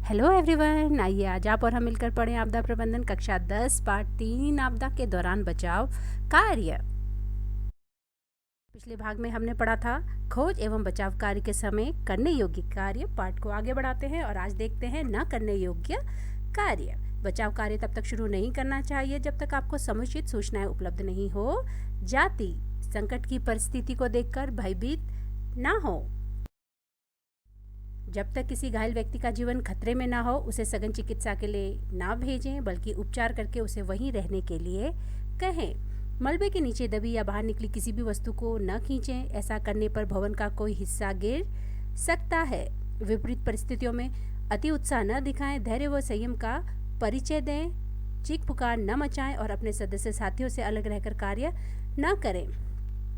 Hello everyone, आइए आज आप और हम मिलकर पढ़ें आपदा प्रबंधन कक्षा 10 पार्ट 3 आपदा के दौरान बचाव कार्य। पिछले भाग में हमने पढ़ा था खोज एवं बचाव कार्य के समय करने योग्य कार्य। पाठ को आगे बढ़ाते हैं और आज देखते हैं न करने योग्य कार्य। बचाव कार्य तब तक शुरू नहीं करना चाहिए जब तक आपको समुचित सूचनाएं उपलब्ध नहीं हो जाती। संकट की परिस्थिति को देखकर भयभीत ना हो। जब तक किसी घायल व्यक्ति का जीवन खतरे में ना हो उसे सघन चिकित्सा के लिए ना भेजें, बल्कि उपचार करके उसे वहीं रहने के लिए कहें। मलबे के नीचे दबी या बाहर निकली किसी भी वस्तु को न खींचें, ऐसा करने पर भवन का कोई हिस्सा गिर सकता है। विपरीत परिस्थितियों में अति उत्साह न दिखाएं, धैर्य व संयम का परिचय दें, चीख पुकार न मचाएं और अपने सदस्य साथियों से अलग रहकर कार्य न करें।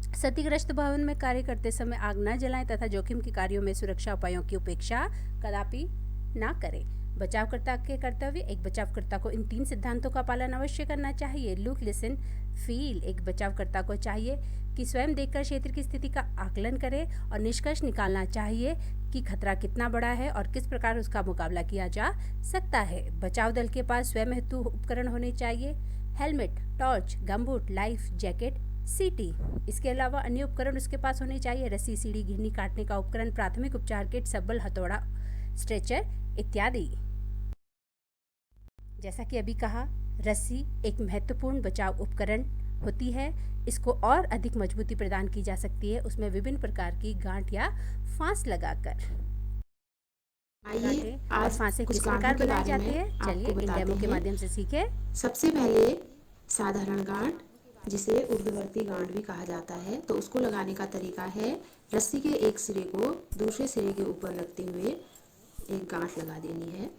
क्षतिग्रस्त भवन में कार्य करते समय आग न जलाएं तथा जोखिम के कार्यों में सुरक्षा उपायों की उपेक्षा कदापि ना करें। बचावकर्ता के कर्तव्य। एक बचावकर्ता को इन 3 सिद्धांतों का पालन अवश्य करना चाहिए। Look, listen, feel. एक बचावकर्ता को चाहिए कि स्वयं देखकर क्षेत्र की स्थिति का आकलन करे और निष्कर्ष निकालना चाहिए कि खतरा कितना बड़ा है और किस प्रकार उसका मुकाबला किया जा सकता है। बचाव दल के पास स्वयं हेतु उपकरण होने चाहिए। Helmet, torch, gumboot, life jacket, सीटी। इसके अलावा अन्य उपकरण उसके पास होने चाहिए। रस्सी, सीढ़ी, घिरनी काटने का उपकरण, प्राथमिक उपचार किट, सब्बल, हथौड़ा, स्ट्रेचर इत्यादि। जैसा कि अभी कहा, रस्सी एक महत्वपूर्ण बचाव उपकरण होती है। इसको और अधिक मजबूती प्रदान की जा सकती है उसमें विभिन्न प्रकार की गांठ या फांस लगाकर। आइए आज फांसें कुछ किस गांठों प्रकार के बनाई बारे जाती में है, आपको चलिए इन बताते डेमो के हैं। माध्यम से सीखें। सबसे पहले साधारण गांठ, जिसे ऊर्ध्ववर्ती गांठ भी कहा जाता है, तो उसको लगाने का तरीका है रस्सी के एक सिरे को दूसरे सिरे के ऊपर रखते हुए एक गांठ लगा देनी है।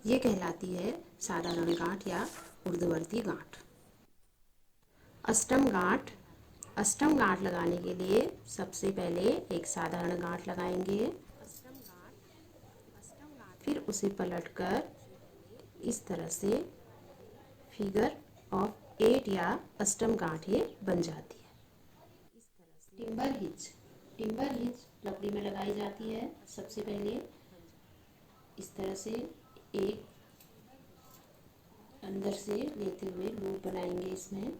ये कहलाती है साधारण गांठ या ऊर्ध्ववर्ती गांठ। अष्टम गांठ। अष्टम गांठ लगाने के लिए सबसे पहले एक साधारण गांठ लगाएंगे, फिर उसे पलटकर इस तरह से फिगर ऑफ 8 या अष्टम गांठ ये बन जाती है। Timber hitch. टिम्बर हिच लकड़ी में लगाई जाती है। सबसे पहले इस तरह से एक अंदर से लेते हुए लूप बनाएंगे इसमें,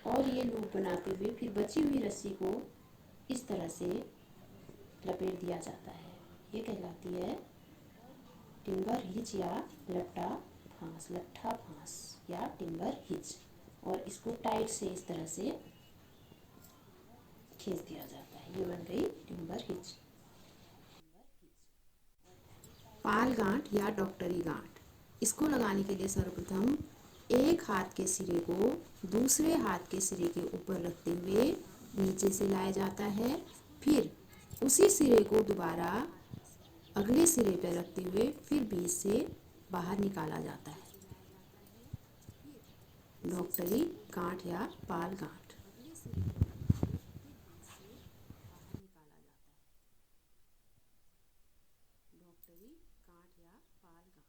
और ये लूप बनाते हुए फिर बची हुई रस्सी को इस तरह से लपेट दिया जाता है। ये कहलाती है टिम्बर हिच या लट्टा फांस, लट्ठा फांस या टिम्बर हिच। और इसको टाइट से इस तरह से खींच दिया जाता है। ये बन गई टिम्बर हिच। पाल गांठ या डॉक्टरी गांठ। इसको लगाने के लिए सर्वप्रथम एक हाथ के सिरे को दूसरे हाथ के सिरे के ऊपर रखते हुए नीचे से लाया जाता है, फिर उसी सिरे को दोबारा अगले सिरे पर रखते हुए फिर बीच से बाहर निकाला जाता है। डॉक्टरी गांठ या पाल गांठ। डॉक्टरी गांठ या पाल गांठ।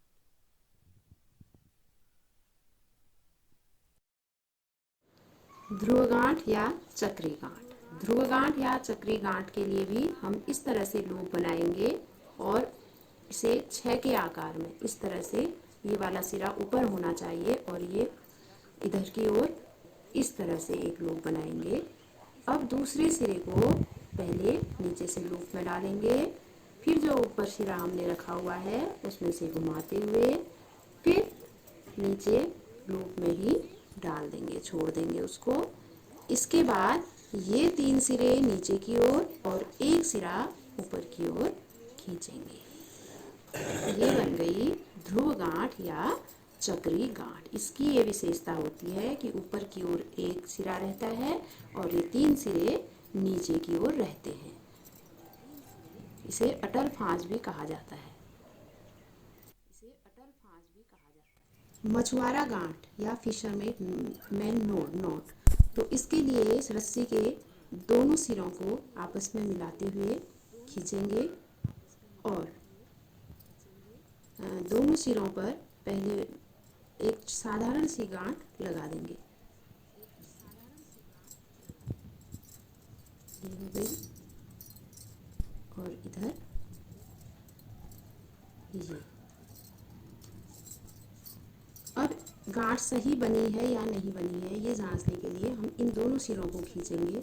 ध्रुव गांठ या चक्री गांठ। ध्रुव गांठ या चक्री गांठ के लिए भी हम इस तरह से लूप बनाएंगे और इसे 6 के आकार में इस तरह से, ये वाला सिरा ऊपर होना चाहिए और ये इधर की ओर इस तरह से एक लूप बनाएंगे। अब दूसरे सिरे को पहले नीचे से लूप में डालेंगे, फिर जो ऊपर सिरा हमने रखा हुआ है उसमें से घुमाते हुए फिर नीचे लूप में ही डाल देंगे, छोड़ देंगे उसको। इसके बाद ये 3 सिरे नीचे की ओर और एक सिरा ऊपर की ओर खींचेंगे। ये बन गई ध्रुव गांठ या चक्री गांठ। इसकी ये विशेषता होती है कि ऊपर की ओर एक सिरा रहता है और ये 3 सिरे नीचे की ओर रहते हैं। इसे अटल फांस भी कहा जाता है। मछुआरा गांठ या फिशरमैन नॉट। तो इसके लिए इस रस्सी के दोनों सिरों को आपस में मिलाते हुए खींचेंगे और दोनों सिरों पर पहले एक साधारण सी गांठ लगा देंगे। ये हो गई और इधर ये। अब गांठ सही बनी है या नहीं बनी है ये जांचने के लिए हम इन दोनों सिरों को खींचेंगे।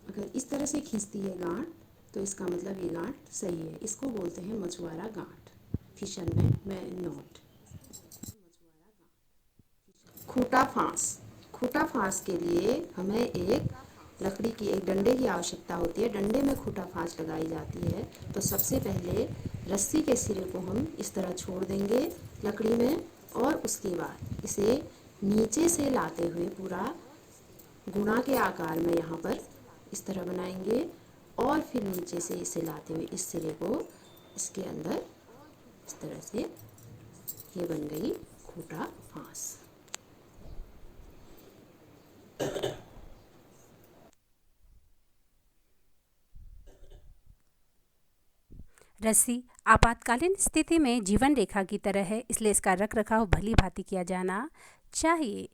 अगर इस तरह से खींचती है गांठ तो इसका मतलब ये गांठ सही है। इसको बोलते हैं मछुआरा गांठ, फिशरमैन में नॉट। खूंटा फांस। खूंटा फांस के लिए हमें एक लकड़ी की एक डंडे की आवश्यकता होती है। डंडे में खूंटा फांस लगाई जाती है। तो सबसे पहले रस्सी के सिरे को हम इस तरह छोड़ देंगे लकड़ी में, और उसके बाद इसे नीचे से लाते हुए पूरा गुणा के आकार में यहाँ पर इस तरह बनाएंगे, और फिर नीचे से इसे लाते हुए इस सिरे को इसके अंदर इस तरह से, ये बन गई खूंटा फांस। रस्सी आपातकालीन स्थिति में जीवन रेखा की तरह है, इसलिए इसका रख रखाव भली भांति किया जाना चाहिए।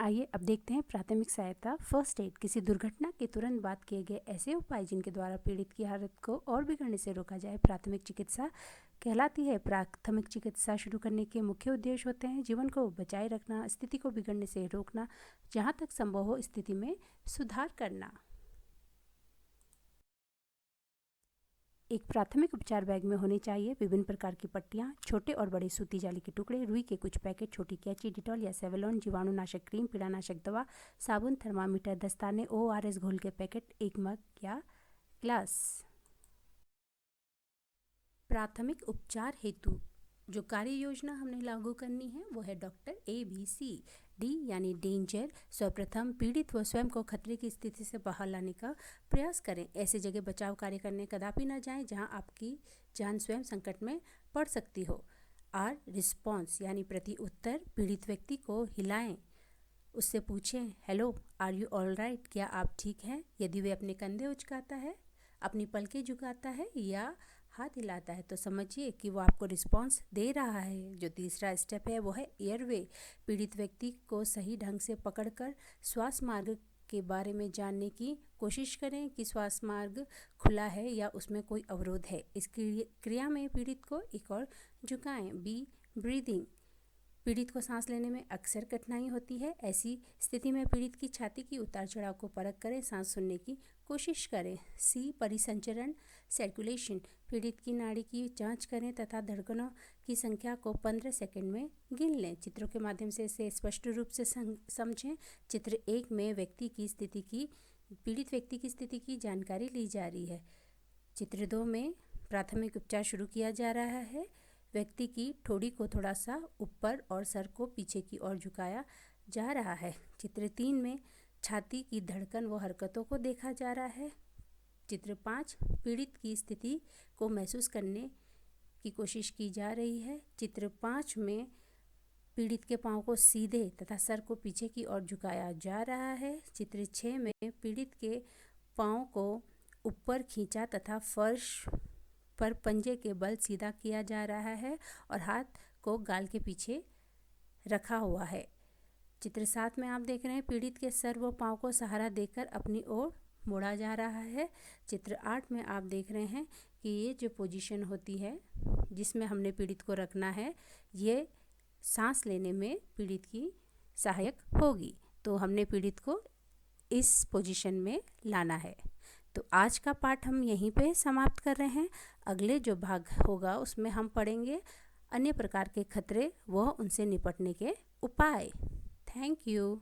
आइए अब देखते हैं प्राथमिक सहायता फर्स्ट एड। किसी दुर्घटना के तुरंत बाद किए गए ऐसे उपाय जिनके द्वारा पीड़ित की हालत को और बिगड़ने से रोका जाए प्राथमिक चिकित्सा कहलाती है। प्राथमिक चिकित्सा शुरू करने के मुख्य उद्देश्य होते हैं जीवन को बचाए रखना, स्थिति को बिगड़ने से रोकना, जहाँ तक संभव हो स्थिति में सुधार करना। एक प्राथमिक उपचार बैग में होनी चाहिए विभिन्न प्रकार की पट्टियाँ, छोटे और बड़े सूती जाली के टुकड़े, रुई के कुछ पैकेट, छोटी कैंची, डिटॉल या सेवलॉन, जीवाणुनाशक क्रीम, पीड़ानाशक दवा, साबुन, थर्मामीटर, दस्ताने, ORS घोल के पैकेट, एक मग या ग्लास। प्राथमिक उपचार हेतु जो कार्य योजना हमने लागू करनी है वो है डॉक्टर ABCD यानी डेंजर। सर्वप्रथम पीड़ित व स्वयं को खतरे की स्थिति से बाहर लाने का प्रयास करें। ऐसी जगह बचाव कार्य करने कदापि न जाएं जहां आपकी जान स्वयं संकट में पड़ सकती हो। R रिस्पॉन्स यानी प्रति उत्तर, पीड़ित व्यक्ति को हिलाएं, उससे पूछें hello are you all right, क्या आप ठीक हैं। यदि वे अपने कंधे उचकाता है, अपनी पलकें झुकाता है या हाथ हिलाता है तो समझिए कि वो आपको रिस्पांस दे रहा है। जो तीसरा स्टेप है वो है एयरवे। पीड़ित व्यक्ति को सही ढंग से पकड़कर श्वास मार्ग के बारे में जानने की कोशिश करें कि श्वास मार्ग खुला है या उसमें कोई अवरोध है। इस क्रिया में पीड़ित को एक और झुकाएं। B breathing. पीड़ित को सांस लेने में अक्सर कठिनाई होती है। ऐसी स्थिति में पीड़ित की छाती की उतार चढ़ाव को परख करें, सांस सुनने की कोशिश करें। सी परिसंचरण सर्कुलेशन। पीड़ित की नाड़ी की जांच करें तथा धड़कनों की संख्या को 15 सेकंड में गिन लें। चित्रों के माध्यम से इसे स्पष्ट रूप से समझें। चित्र 1 में पीड़ित व्यक्ति की स्थिति की जानकारी ली जा रही है। चित्र 2 में प्राथमिक उपचार शुरू किया जा रहा है। व्यक्ति की ठोड़ी को थोड़ा सा ऊपर और सर को पीछे की ओर झुकाया जा रहा है। चित्र 3 में छाती की धड़कन व हरकतों को देखा जा रहा है। चित्र 5 पीड़ित की स्थिति को महसूस करने की कोशिश की जा रही है। चित्र 5 में पीड़ित के पांव को सीधे तथा सर को पीछे की ओर झुकाया जा रहा है। चित्र 6 में पीड़ित के पांव को ऊपर खींचा तथा फर्श पर पंजे के बल सीधा किया जा रहा है और हाथ को गाल के पीछे रखा हुआ है। चित्र 7 में आप देख रहे हैं पीड़ित के सर व पांव को सहारा देकर अपनी ओर मोड़ा जा रहा है। चित्र 8 में आप देख रहे हैं कि ये जो पोजीशन होती है जिसमें हमने पीड़ित को रखना है, ये सांस लेने में पीड़ित की सहायक होगी। तो हमने पीड़ित को इस पोजीशन में लाना है। तो आज का पाठ हम यहीं पे समाप्त कर रहे हैं। अगले जो भाग होगा उसमें हम पढ़ेंगे अन्य प्रकार के खतरे व उनसे निपटने के उपाय। Thank you.